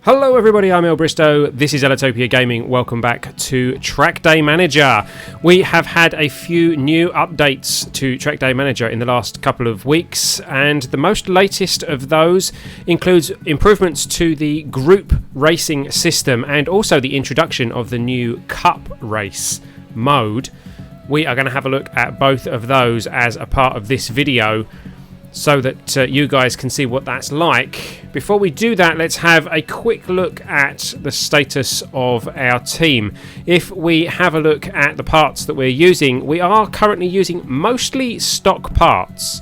Hello everybody, I'm Ellbristow, this is Ellitopia Gaming, welcome back to Trackday Manager. We have had a few new updates to Trackday Manager in the last couple of weeks, and the most latest of those includes improvements to the group racing system and also the introduction of the new cup race mode. We are going to have a look at both of those as a part of this video, so that you guys can see what that's like. Before we do that, let's have a quick look at the status of our team. If we have a look at the parts that we're using, we are currently using mostly stock parts.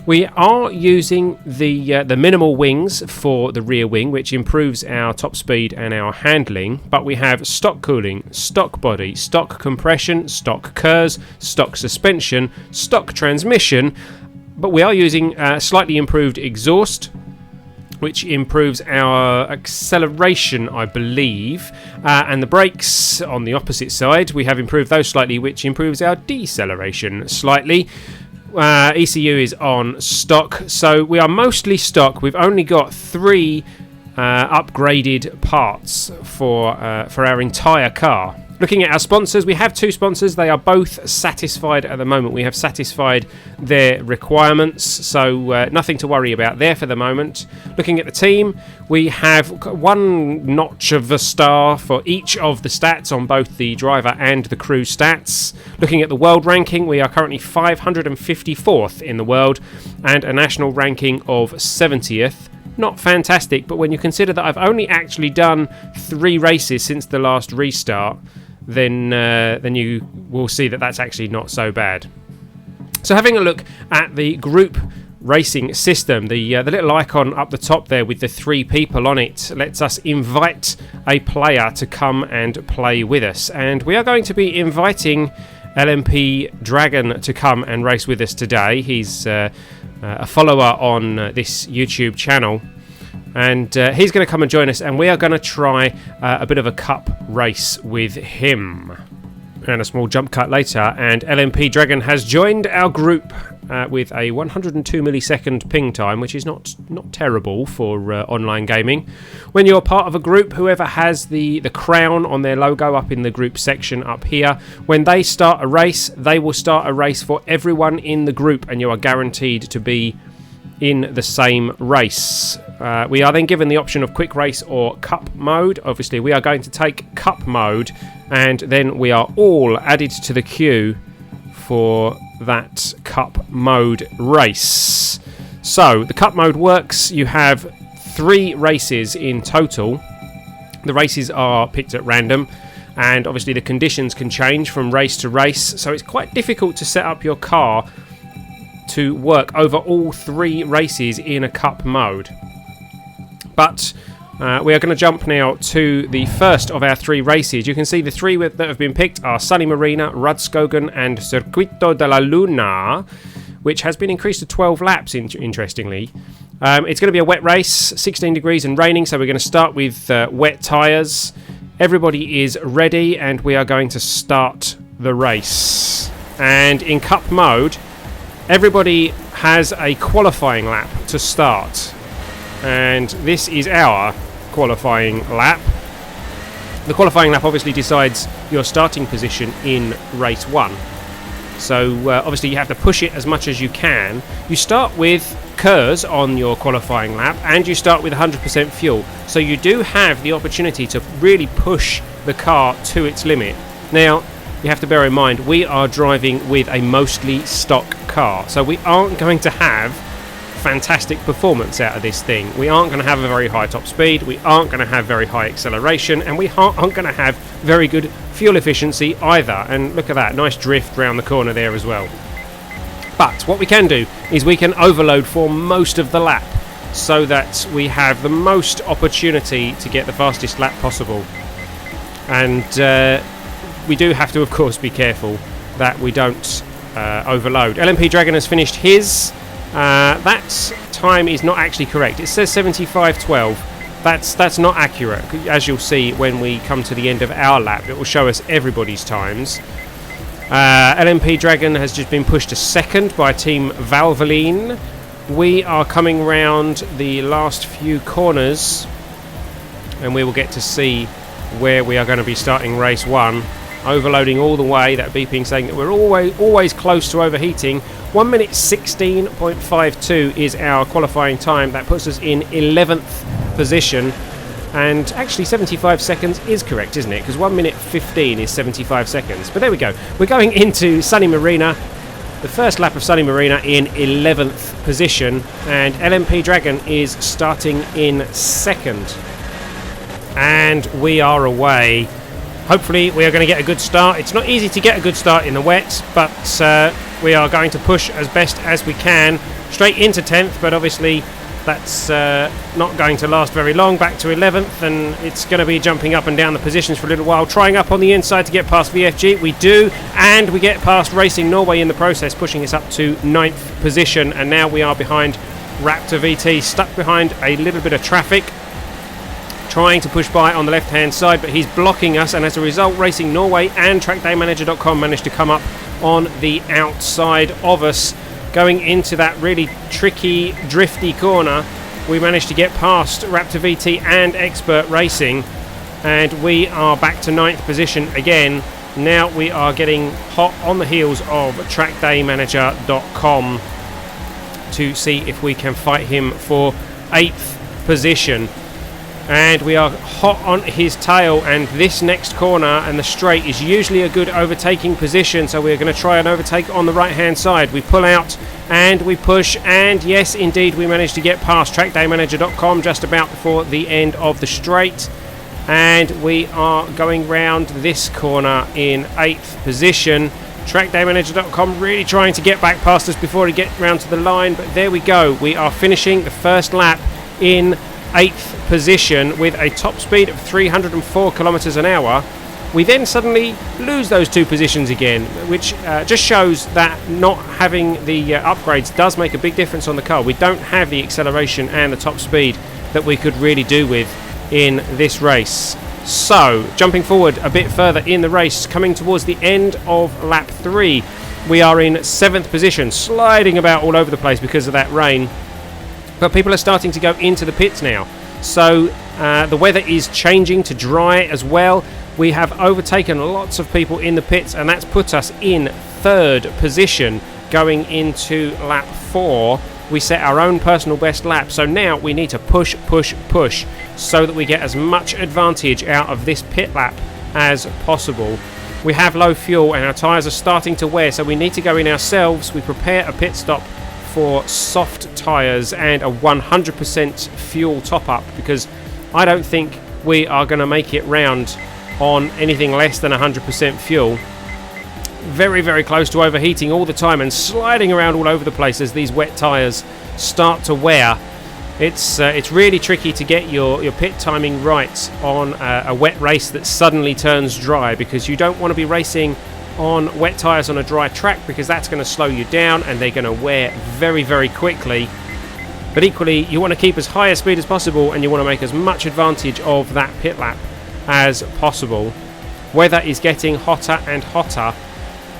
We are using the minimal wings for the rear wing, which improves our top speed and our handling, but we have stock cooling, stock body, stock compression, stock KERS, stock suspension, stock transmission. But we are using slightly improved exhaust, which improves our acceleration, I believe. And the brakes on the opposite side, we have improved those slightly, which improves our deceleration slightly. ECU is on stock, so we are mostly stock. We've only got 3 upgraded parts for our entire car. Looking at our sponsors, we have 2 sponsors. They are both satisfied at the moment. We have satisfied their requirements, so nothing to worry about there for the moment. Looking at the team, we have 1 notch of a star for each of the stats on both the driver and the crew stats. Looking at the world ranking, we are currently 554th in the world and a national ranking of 70th. Not fantastic, but when you consider that I've only actually done 3 races since the last restart, then you will see that that's actually not so bad. So having a look at the group racing system, the little icon up the top there with the 3 people on it lets us invite a player to come and play with us, and we are going to be inviting LMP Dragon to come and race with us today. He's a follower on this YouTube channel, and he's going to come and join us, and we are going to try a bit of a cup race with him. And a small jump cut later, and LMP Dragon has joined our group with a 102 millisecond ping time, which is not terrible for online gaming. When you're part of a group, whoever has the crown on their logo up in the group section up here, when they start a race, they will start a race for everyone in the group, and you are guaranteed to be in the same race. We are then given the option of quick race or cup mode. Obviously we are going to take cup mode, and then we are all added to the queue for that cup mode race. So the cup mode works. You have 3 races in total. The races are picked at random, and obviously the conditions can change from race to race, so it's quite difficult to set up your car to work over all 3 races in a cup mode. But we are going to jump now to the first of our 3 races. You can see the 3 that have been picked are Sunny Marina, Rudskogen and Circuito de la Luna, which has been increased to 12 laps, interestingly. It's going to be a wet race, 16 degrees and raining, so we're going to start with wet tyres. Everybody is ready, and we are going to start the race. And in cup mode, everybody has a qualifying lap to start, and this is our qualifying lap. The qualifying lap obviously decides your starting position in race 1, so obviously you have to push it as much as you can. You start with KERS on your qualifying lap, and you start with 100% fuel, so you do have the opportunity to really push the car to its limit. Now you have to bear in mind, we are driving with a mostly stock car, so we aren't going to have fantastic performance out of this thing. We aren't going to have a very high top speed, we aren't going to have very high acceleration, and we aren't going to have very good fuel efficiency either. And look at that, nice drift round the corner there as well. But what we can do is we can overload for most of the lap, so that we have the most opportunity to get the fastest lap possible. And we do have to, of course, be careful that we don't overload. LMP Dragon has finished his. That time is not actually correct. It says 75.12. That's not accurate. As you'll see when we come to the end of our lap, it will show us everybody's times. LMP Dragon has just been pushed to 2nd by Team Valvoline. We are coming round the last few corners and we will get to see where we are going to be starting race 1. Overloading all the way, that beeping saying that we're always close to overheating. 1 minute 16.52 is our qualifying time. That puts us in 11th position, and actually 75 seconds is correct, isn't it? Because 1 minute 15 is 75 seconds. But there we go. We're going into Sunny Marina, the first lap of Sunny Marina, in 11th position, and LMP Dragon is starting in second. And we are away. Hopefully we are going to get a good start. It's not easy to get a good start in the wet, but we are going to push as best as we can straight into 10th, but obviously that's not going to last very long. Back to 11th, and it's going to be jumping up and down the positions for a little while, trying up on the inside to get past VFG. We do, and we get past Racing Norway in the process, pushing us up to 9th position, and now we are behind Raptor VT, stuck behind a little bit of traffic, trying to push by on the left hand side, but he's blocking us, and as a result Racing Norway and TrackdayManager.com managed to come up on the outside of us. Going into that really tricky drifty corner, we managed to get past Raptor VT and Expert Racing, and we are back to 9th position again. Now we are getting hot on the heels of TrackdayManager.com to see if we can fight him for 8th position. And we are hot on his tail, and this next corner and the straight is usually a good overtaking position, so we're going to try and overtake on the right hand side. We pull out and we push, and yes indeed we managed to get past TrackdayManager.com just about before the end of the straight, and we are going round this corner in 8th position. TrackdayManager.com really trying to get back past us before we get round to the line, but there we go. We are finishing the first lap in 8th position with a top speed of 304 kilometers an hour. We then suddenly lose those 2 positions again, which just shows that not having the upgrades does make a big difference on the car. We don't have the acceleration and the top speed that we could really do with in this race. So, jumping forward a bit further in the race, coming towards the end of lap 3, we are in 7th position, sliding about all over the place because of that rain. But people are starting to go into the pits now, so the weather is changing to dry as well. We have overtaken lots of people in the pits, and that's put us in 3rd position going into lap 4. We set our own personal best lap, so now we need to push so that we get as much advantage out of this pit lap as possible. We have low fuel and our tyres are starting to wear, so we need to go in ourselves. We prepare a pit stop for soft tyres and a 100% fuel top up, because I don't think we are going to make it round on anything less than 100% fuel. Very, very close to overheating all the time and sliding around all over the place as these wet tyres start to wear. It's really tricky to get your pit timing right on a wet race that suddenly turns dry, because you don't want to be racing on wet tyres on a dry track, because that's going to slow you down and they're going to wear very, very quickly. But equally, you want to keep as high a speed as possible, and you want to make as much advantage of that pit lap as possible. Weather is getting hotter and hotter.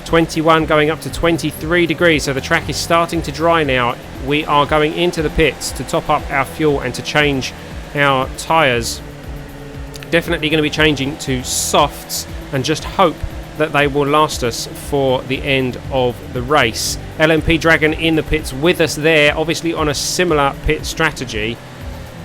21 going up to 23 degrees, so the track is starting to dry now. We are going into the pits to top up our fuel and to change our tyres. Definitely going to be changing to softs and just hope that they will last us for the end of the race. LMP Dragon in the pits with us there, obviously on a similar pit strategy.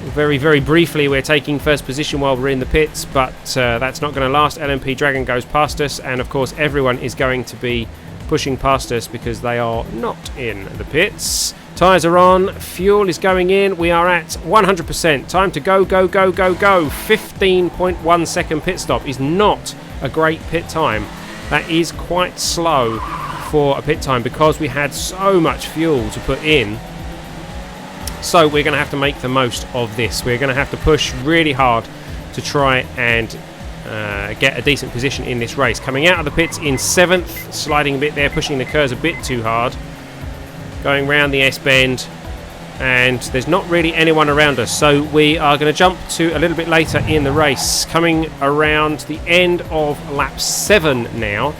Very, very briefly, we're taking 1st position while we're in the pits, but that's not going to last. LMP Dragon goes past us, and of course everyone is going to be pushing past us because they are not in the pits. Tyres are on, fuel is going in, we are at 100%. Time to go, go, go, go, go. 15.1 second pit stop is not a great pit time. That is quite slow for a pit time because we had so much fuel to put in. So we're going to have to make the most of this. We're going to have to push really hard to try and get a decent position in this race. Coming out of the pits in 7th, sliding a bit there, pushing the curves a bit too hard. Going round the S-bend, and there's not really anyone around us, so we are going to jump to a little bit later in the race, coming around the end of lap 7 now,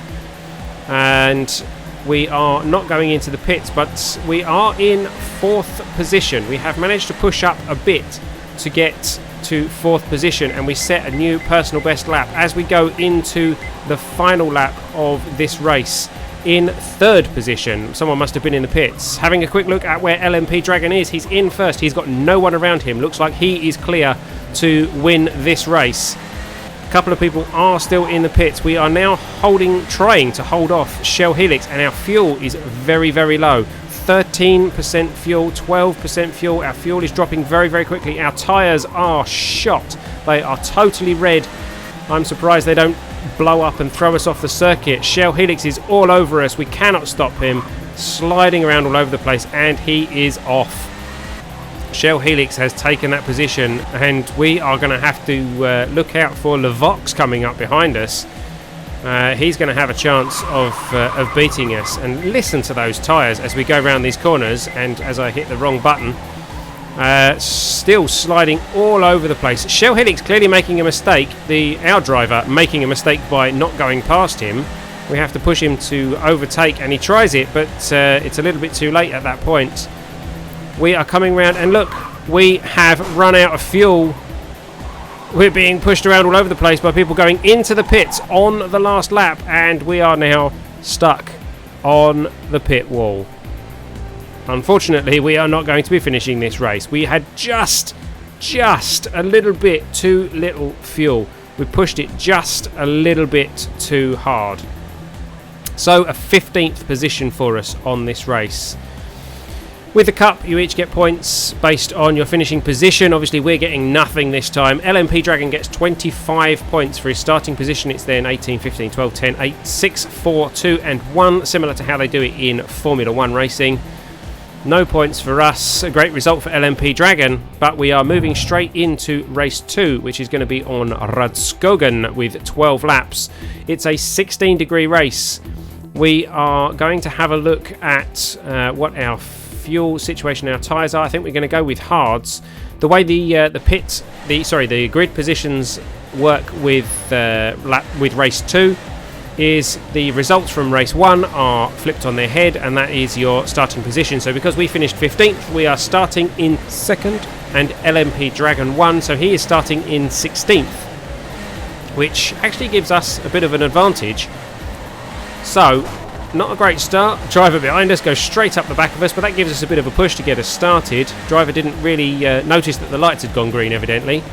and we are not going into the pits, but we are in 4th position. We have managed to push up a bit to get to 4th position, and we set a new personal best lap as we go into the final lap of this race in 3rd position. Someone must have been in the pits. Having a quick look at where LMP Dragon is, he's in first. He's got no one around him. Looks like he is clear to win this race. A couple of people are still in the pits. We are now trying to hold off Shell Helix, and our fuel is very, very low. 13% fuel, 12% fuel. Our fuel is dropping very, very quickly. Our tyres are shot. They are totally red. I'm surprised they don't blow up and throw us off the circuit. Shell Helix is all over us. We cannot stop him. Sliding around all over the place, and he is off. Shell Helix has taken that position, and we are going to have to look out for Levox coming up behind us. He's going to have a chance of beating us. And listen to those tyres as we go around these corners, and as I hit the wrong button, still sliding all over the place. Shell Helix clearly making a mistake. Our driver making a mistake by not going past him. We have to push him to overtake, and he tries it, but it's a little bit too late at that point. We are coming round, and look, we have run out of fuel. We're being pushed around all over the place by people going into the pits on the last lap, and we are now stuck on the pit wall. Unfortunately, we are not going to be finishing this race. We had just a little bit too little fuel. We pushed it just a little bit too hard. So a 15th position for us on this race. With the cup, you each get points based on your finishing position. Obviously, we're getting nothing this time. LMP Dragon gets 25 points for his starting position. It's then 18, 15, 12, 10, 8, 6, 4, 2 and 1, similar to how they do it in Formula 1 racing. No points for us. A great result for LMP Dragon, but we are moving straight into race 2, which is going to be on Rudskogen with 12 laps. It's a 16-degree race. We are going to have a look at what our fuel situation, our tyres are. I think we're going to go with hards. The way the grid positions work with race 2 is the results from race 1 are flipped on their head, and that is your starting position. So because we finished 15th, we are starting in 2nd, and LMP Dragon 1, so he is starting in 16th, which actually gives us a bit of an advantage. So not a great start. Driver behind us goes straight up the back of us, but that gives us a bit of a push to get us started. Driver didn't really notice that the lights had gone green, evidently.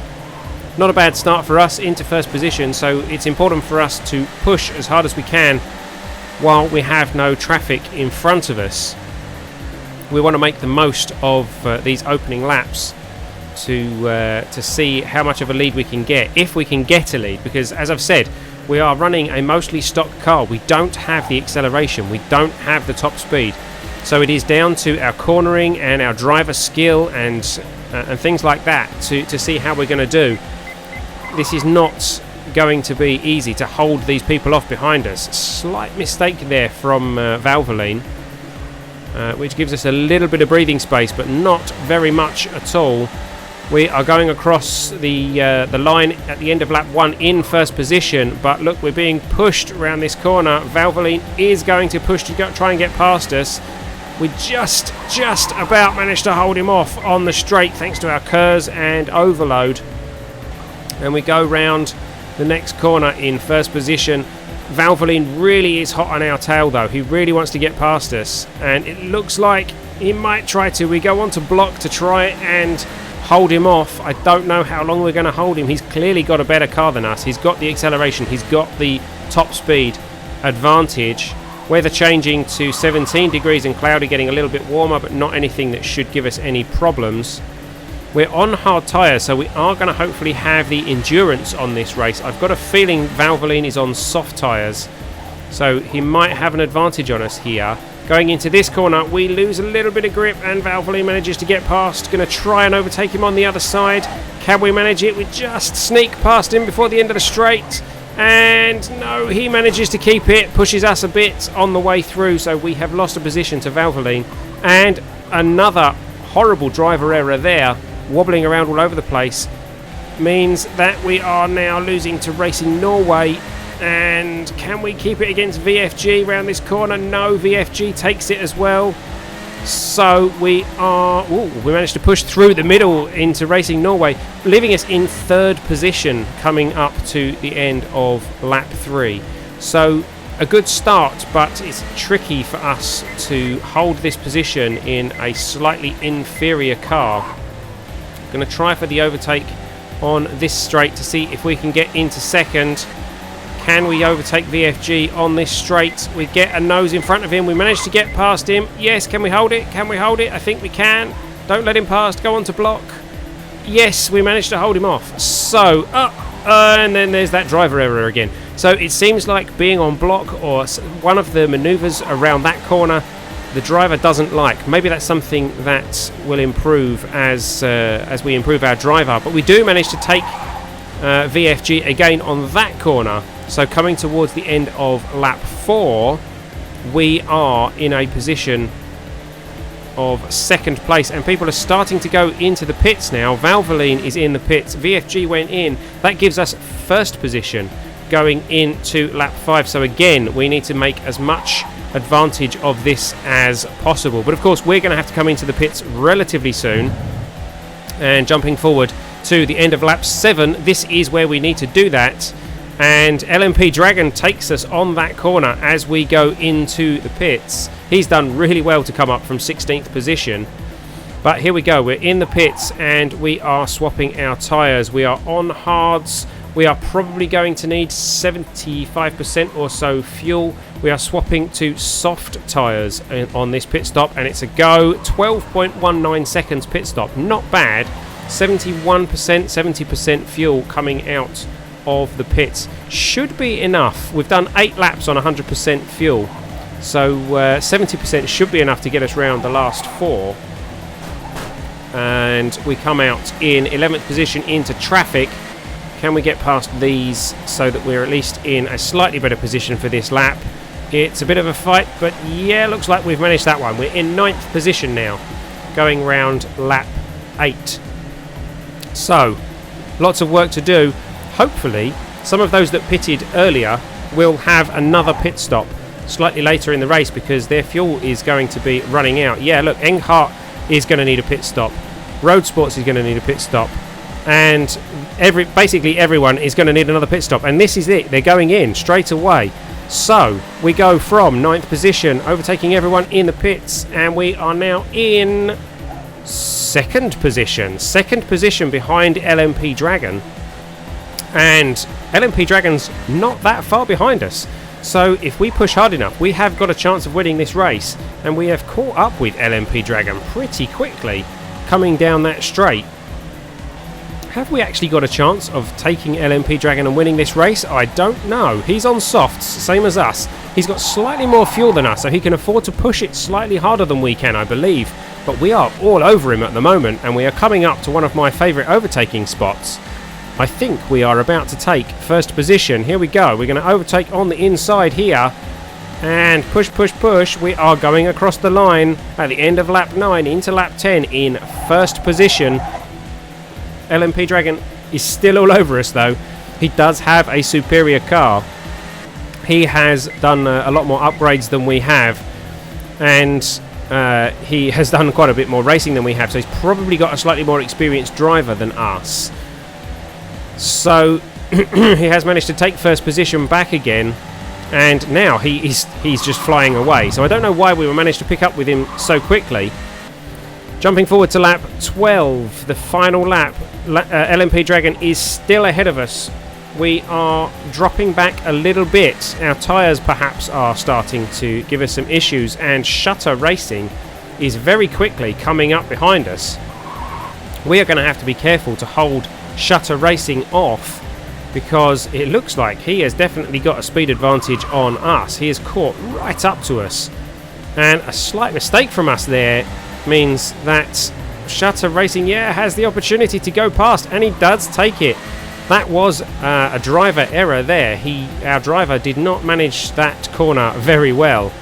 Not a bad start for us into 1st position, so it's important for us to push as hard as we can while we have no traffic in front of us. We want to make the most of these opening laps to see how much of a lead we can get, if we can get a lead, because as I've said, we are running a mostly stock car. We don't have the acceleration, we don't have the top speed, so it is down to our cornering and our driver skill and things like that to see how we're going to do. This is not going to be easy to hold these people off behind us. Slight mistake there from Valvoline, which gives us a little bit of breathing space, but not very much at all. We are going across the line at the end of lap 1 in 1st position, but look, we're being pushed around this corner. Valvoline is going to push to try and get past us. We just about managed to hold him off on the straight thanks to our KERS and overload. And we go round the next corner in 1st position. Valvoline really is hot on our tail though. He really wants to get past us, and it looks like he might try to. We go on to block to try and hold him off. I don't know how long we're going to hold him. He's clearly got a better car than us. He's got the acceleration, he's got the top speed advantage. Weather changing to 17 degrees and cloudy, getting a little bit warmer, but not anything that should give us any problems. We're on hard tyres, so we are going to hopefully have the endurance on this race. I've got a feeling Valvoline is on soft tyres, so he might have an advantage on us here. Going into this corner, we lose a little bit of grip, and Valvoline manages to get past. Going to try and overtake him on the other side. Can we manage it? We just sneak past him before the end of the straight. And no, he manages to keep it, pushes us a bit on the way through, so we have lost a position to Valvoline. And another horrible driver error there, wobbling around all over the place, means that we are now losing to Racing Norway. And can we keep it against VFG around this corner? No, VFG takes it as well. So we managed to push through the middle into Racing Norway, leaving us in 3rd position coming up to the end of lap 3. So a good start, but it's tricky for us to hold this position in a slightly inferior car. Going to try for the overtake on this straight to see if we can get into 2nd. Can we overtake VFG on this straight? We get a nose in front of him. We managed to get past him. Yes, can we hold it? Can we hold it? I think we can. Don't let him pass. Go on to block. Yes, we managed to hold him off. So, and then there's that driver error again. So it seems like being on block or one of the maneuvers around that corner, the driver doesn't like. Maybe that's something that will improve as we improve our driver. But we do manage to take VFG again on that corner. So coming towards the end of lap 4, we are in a position of 2nd place, and people are starting to go into the pits now. Valvoline is in the pits. VFG went in. That gives us 1st position going into lap 5. So again, we need to make as much advantage of this as possible. But of course, we're going to have to come into the pits relatively soon. And jumping forward to the end of lap 7, this is where we need to do that. And LMP Dragon takes us on that corner as we go into the pits. He's done really well to come up from 16th position. But here we go, we're in the pits and we are swapping our tyres. We are on hards. We are probably going to need 75% or so fuel. We are swapping to soft tyres on this pit stop, and it's a go. 12.19 seconds pit stop, not bad. 71%, 70% fuel coming out of the pits should be enough. We've done 8 laps on 100% fuel, so 70% should be enough to get us round the last 4. And we come out in 11th position into traffic. Can we get past these so that we're at least in a slightly better position for this lap? It's a bit of a fight, but yeah, looks like we've managed that one. We're in 9th position now, going round lap 8. So lots of work to do. Hopefully some of those that pitted earlier will have another pit stop slightly later in the race, because their fuel is going to be running out. Yeah, look, Enghart is going to need a pit stop. Road Sports is going to need a pit stop. And basically everyone is going to need another pit stop. And this is it. They're going in straight away. So we go from 9th position, overtaking everyone in the pits. And we are now in 2nd position. 2nd position behind LMP Dragon. And LMP Dragon's not that far behind us. So if we push hard enough, we have got a chance of winning this race. And we have caught up with LMP Dragon pretty quickly coming down that straight. Have we actually got a chance of taking LMP Dragon and winning this race? I don't know. He's on softs, same as us. He's got slightly more fuel than us, so he can afford to push it slightly harder than we can, I believe. But we are all over him at the moment, and we are coming up to one of my favourite overtaking spots. I think we are about to take 1st position. Here we go. We're going to overtake on the inside here. And push, push, push. We are going across the line at the end of lap 9 into lap 10 in 1st position. LMP Dragon is still all over us though. He does have a superior car. He has done a lot more upgrades than we have. And he has done quite a bit more racing than we have. So he's probably got a slightly more experienced driver than us. So he has managed to take 1st position back again. And now he's just flying away. So I don't know why we managed to pick up with him so quickly. Jumping forward to lap 12, the final lap. LMP Dragon is still ahead of us. We are dropping back a little bit. Our tyres perhaps are starting to give us some issues. And Shutter Racing is very quickly coming up behind us. We are going to have to be careful to hold Shutter Racing off, because it looks like he has definitely got a speed advantage on us. He is caught right up to us, and a slight mistake from us there means that Shutter Racing has the opportunity to go past, and he does take it. That was a driver error there. Our driver did not manage that corner very well,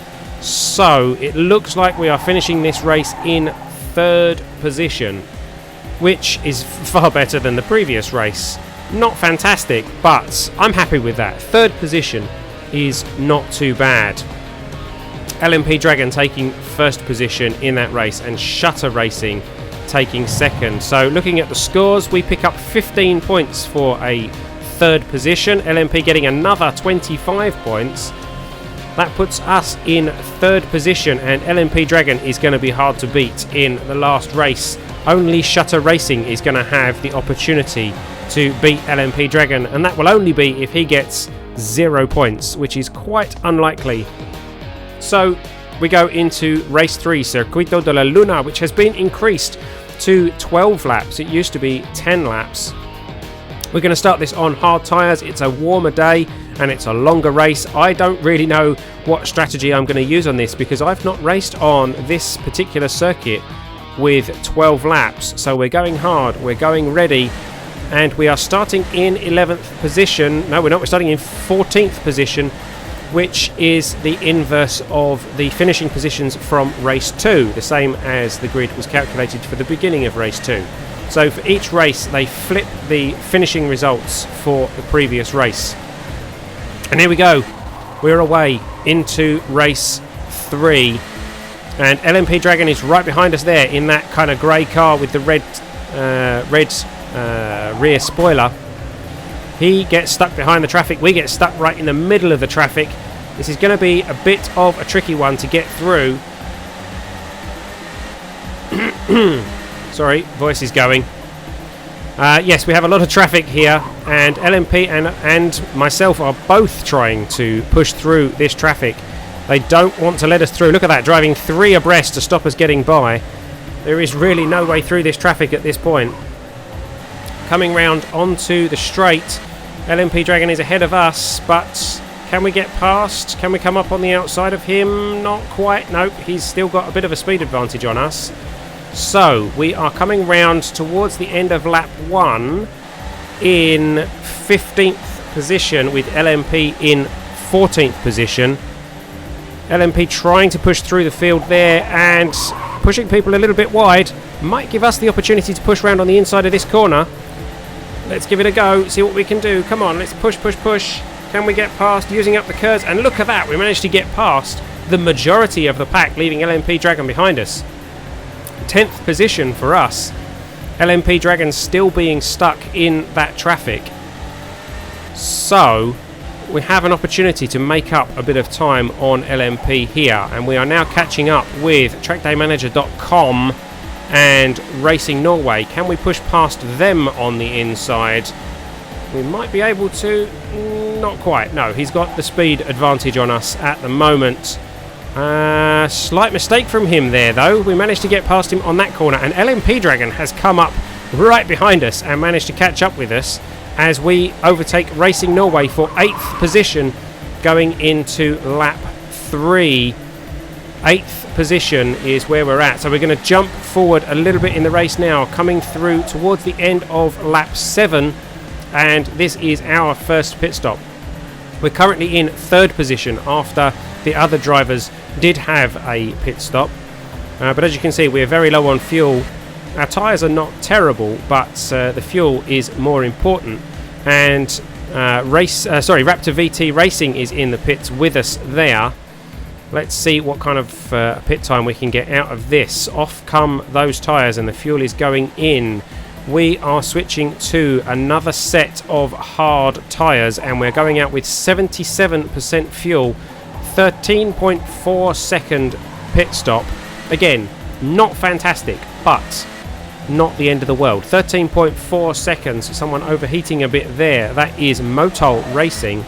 so it looks like we are finishing this race in 3rd position, which is far better than the previous race. Not fantastic, but I'm happy with that. 3rd position is not too bad. LMP Dragon taking first position in that race, and Shutter Racing taking second. So looking at the scores, we pick up 15 points for a third position. LMP getting another 25 points. That puts us in third position, and LMP Dragon is going to be hard to beat in the last race. Only Shutter Racing is going to have the opportunity to beat LMP Dragon, and that will only be if he gets 0 points, which is quite unlikely. So we go into race 3, Circuito de la Luna, which has been increased to 12 laps. It used to be 10 laps. We're going to start this on hard tyres. It's a warmer day and it's a longer race. I don't really know what strategy I'm going to use on this, because I've not raced on this particular circuit with 12 laps. So we're going hard, we're going ready, and we are starting in 11th position. No, we're not. We're starting in 14th position, which is the inverse of the finishing positions from race 2, the same as the grid was calculated for the beginning of race 2. So for each race they flip the finishing results for the previous race. And here we go, we're away into race 3, and LMP Dragon is right behind us there in that kind of grey car with the red rear spoiler. He gets stuck behind the traffic, we get stuck right in the middle of the traffic. This is going to be a bit of a tricky one to get through. Sorry, voice is going. Yes, we have a lot of traffic here, and LMP and myself are both trying to push through this traffic. They don't want to let us through. Look at that, driving 3 abreast to stop us getting by. There is really no way through this traffic at this point. Coming round onto the straight, LMP Dragon is ahead of us, but can we get past? Can we come up on the outside of him? Not quite. Nope, he's still got a bit of a speed advantage on us. So we are coming round towards the end of lap 1 in 15th position, with LMP in 14th position. LMP trying to push through the field there and pushing people a little bit wide. Might give us the opportunity to push round on the inside of this corner. Let's give it a go, see what we can do. Come on, let's push, push, push. Can we get past using up the curves? And look at that, we managed to get past the majority of the pack, leaving LMP Dragon behind us. 10th position for us. LMP Dragon still being stuck in that traffic. So we have an opportunity to make up a bit of time on LMP here, and we are now catching up with TrackdayManager.com and Racing Norway. Can we push past them on the inside? We might be able to. Not quite. No, he's got the speed advantage on us at the moment. Slight mistake from him there, though. We managed to get past him on that corner, and LMP Dragon has come up right behind us and managed to catch up with us as we overtake Racing Norway for 8th position going into lap 3. 8th position is where we're at, so we're going to jump forward a little bit in the race now, coming through towards the end of lap 7, and this is our first pit stop. We're currently in 3rd position after the other drivers did have a pit stop, but as you can see, we're very low on fuel. Our tyres are not terrible, but the fuel is more important, and Raptor VT Racing is in the pits with us there. Let's see what kind of pit time we can get out of this. Off come those tyres and the fuel is going in. We are switching to another set of hard tyres, and we're going out with 77% fuel. 13.4 second pit stop. Again, not fantastic, but not the end of the world. 13.4 seconds. Someone overheating a bit there. That is Motol Racing.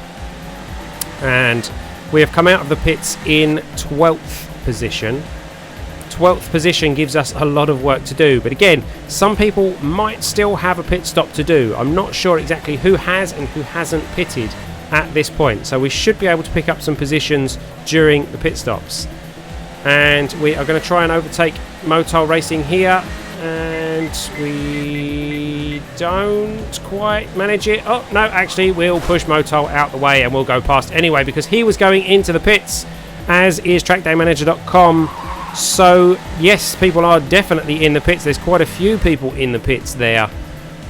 And we have come out of the pits in 12th position. 12th position gives us a lot of work to do, but again, some people might still have a pit stop to do. I'm not sure exactly who has and who hasn't pitted at this point, so we should be able to pick up some positions during the pit stops. And we are going to try and overtake Motol Racing here, and we don't quite manage it. Oh no, actually we'll push Motol out the way and we'll go past anyway, because he was going into the pits, as is TrackdayManager.com. So yes, people are definitely in the pits. There's quite a few people in the pits there,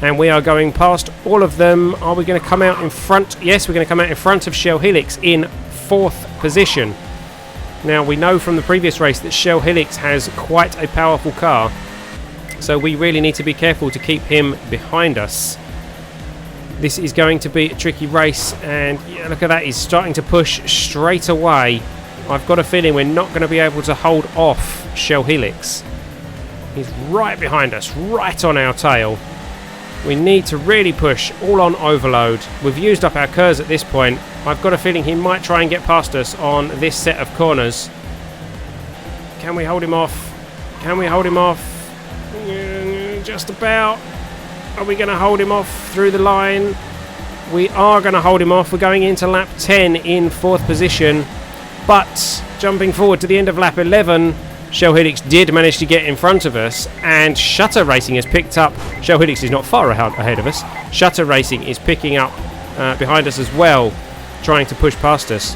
and we are going past all of them. Are we going to come out in front? Yes, we're going to come out in front of Shell Helix in 4th position. Now, we know from the previous race that Shell Helix has quite a powerful car, so we really need to be careful to keep him behind us. This is going to be a tricky race, and yeah, look at that, he's starting to push straight away. I've got a feeling we're not going to be able to hold off Shell Helix. He's right behind us, right on our tail. We need to really push, all on overload. We've used up our KERS at this point. I've got a feeling he might try and get past us on this set of corners. Can we hold him off? Can we hold him off? Just about. Are we going to hold him off through the line? We are going to hold him off. We're going into lap 10 in 4th position. But jumping forward to the end of lap 11, Shell Helix did manage to get in front of us, and Shutter Racing has picked up. Shell Helix is not far ahead of us. Shutter Racing is picking up behind us as well, trying to push past us.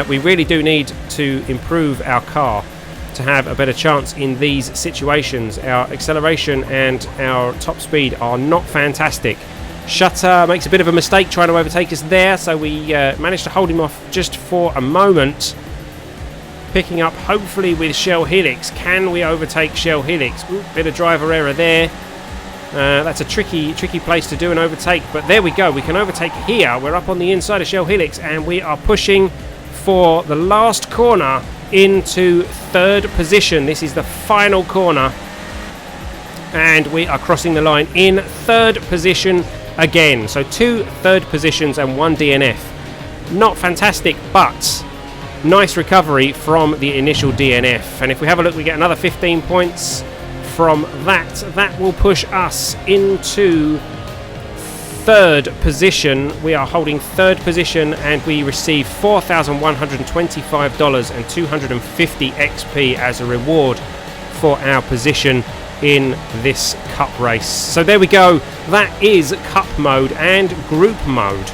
We really do need to improve our car to have a better chance in these situations. Our acceleration and our top speed are not fantastic. Shutter makes a bit of a mistake trying to overtake us there, so we managed to hold him off just for a moment. Picking up hopefully with Shell Helix. Can we overtake Shell Helix? Ooh, bit of driver error there. That's a tricky place to do an overtake, but there we go. We can overtake here. We're up on the inside of Shell Helix, and we are pushing for the last corner into 3rd position. This is the final corner, and we are crossing the line in 3rd position again. So 2 3rd positions and 1 DNF. Not fantastic, but nice recovery from the initial DNF. And if we have a look, we get another 15 points from that. That will push us into 3rd position. We are holding 3rd position, and we receive $4,125 and 250 XP as a reward for our position in this cup race. So there we go. That is cup mode and group mode.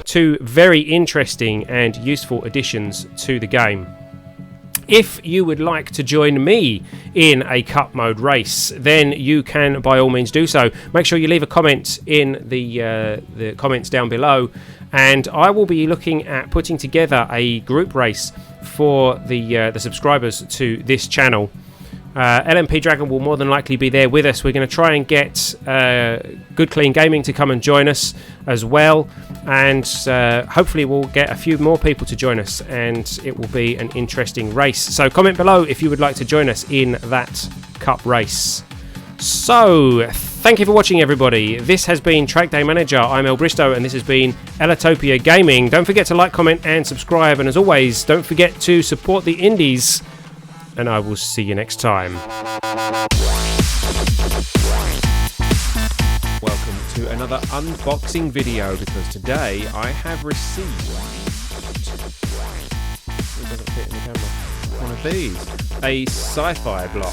2 very interesting and useful additions to the game. If you would like to join me in a cup mode race, then you can by all means do so. Make sure you leave a comment in the comments down below, and I will be looking at putting together a group race for the subscribers to this channel. LMP Dragon will more than likely be there with us. We're going to try and get Good Clean Gaming to come and join us as well, and hopefully we'll get a few more people to join us, and it will be an interesting race. So comment below if you would like to join us in that cup race. So thank you for watching, everybody. This has been Trackday Manager. I'm ellbristow, and this has been Ellitopia Gaming. Don't forget to like, comment and subscribe, and as always, don't forget to support the indies, and I will see you next time. Welcome to another unboxing video, because today I have received, it doesn't fit in the camera, one of these, a sci-fi block.